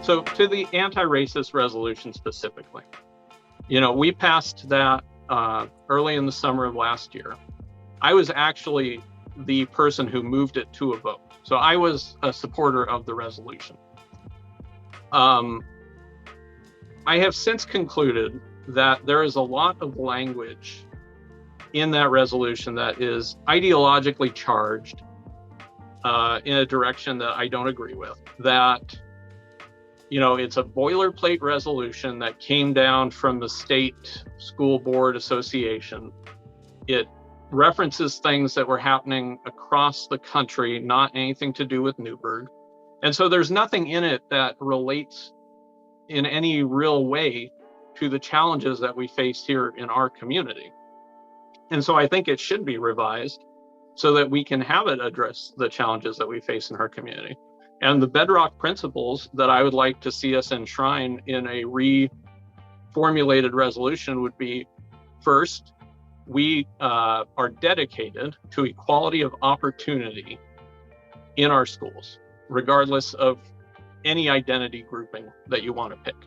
So to the anti-racist resolution specifically, we passed that early in the summer of last year. I was actually the person who moved it to a vote. So I was a supporter of the resolution. I have since concluded that there is a lot of language in that resolution that is ideologically charged in a direction that I don't agree with. That, it's a boilerplate resolution that came down from the State School Board Association. It references things that were happening across the country, not anything to do with Newberg. And so there's nothing in it that relates in any real way to the challenges that we face here in our community. And so I think it should be revised so that we can have it address the challenges that we face in our community. And the bedrock principles that I would like to see us enshrine in a reformulated resolution would be, first, we are dedicated to equality of opportunity in our schools, regardless of any identity grouping that you want to pick.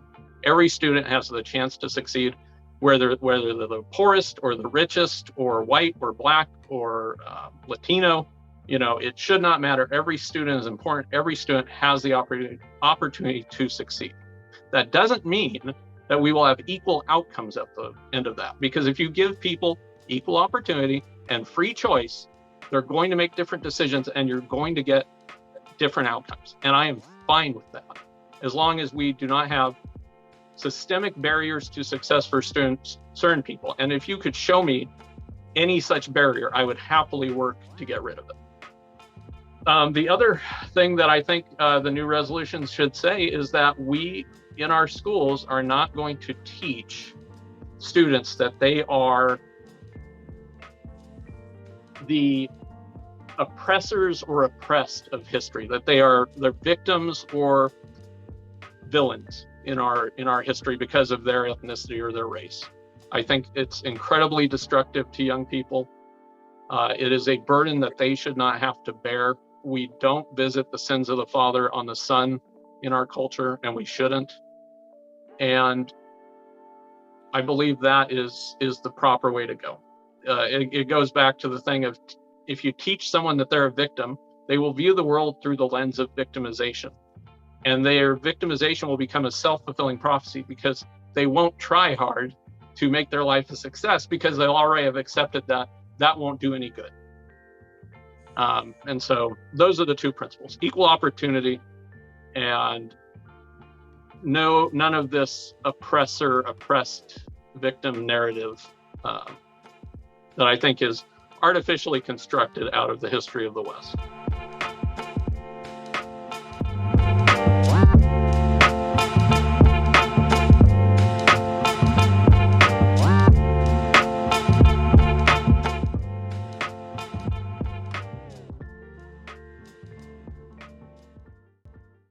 Every student has the chance to succeed, whether they're the poorest or the richest or white or black or Latino. It should not matter. Every student is important. Every student has the opportunity to succeed. That doesn't mean that we will have equal outcomes at the end of that, because if you give people equal opportunity and free choice, they're going to make different decisions and you're going to get different outcomes. And I am fine with that, as long as we do not have systemic barriers to success for certain people. And if you could show me any such barrier, I would happily work to get rid of it. The other thing that I think the new resolutions should say is that we in our schools are not going to teach students that they are the oppressors or oppressed of history, that they're victims or villains in our history because of their ethnicity or their race. I think it's incredibly destructive to young people. It is a burden that they should not have to bear. We don't visit the sins of the father on the son in our culture, and we shouldn't. And I believe that is the proper way to go. It goes back to the thing of, if you teach someone that they're a victim, they will view the world through the lens of victimization. And their victimization will become a self-fulfilling prophecy, because they won't try hard to make their life a success, because they'll already have accepted that won't do any good. And so those are the two principles: equal opportunity, and none of this oppressed victim narrative that I think is artificially constructed out of the history of the West.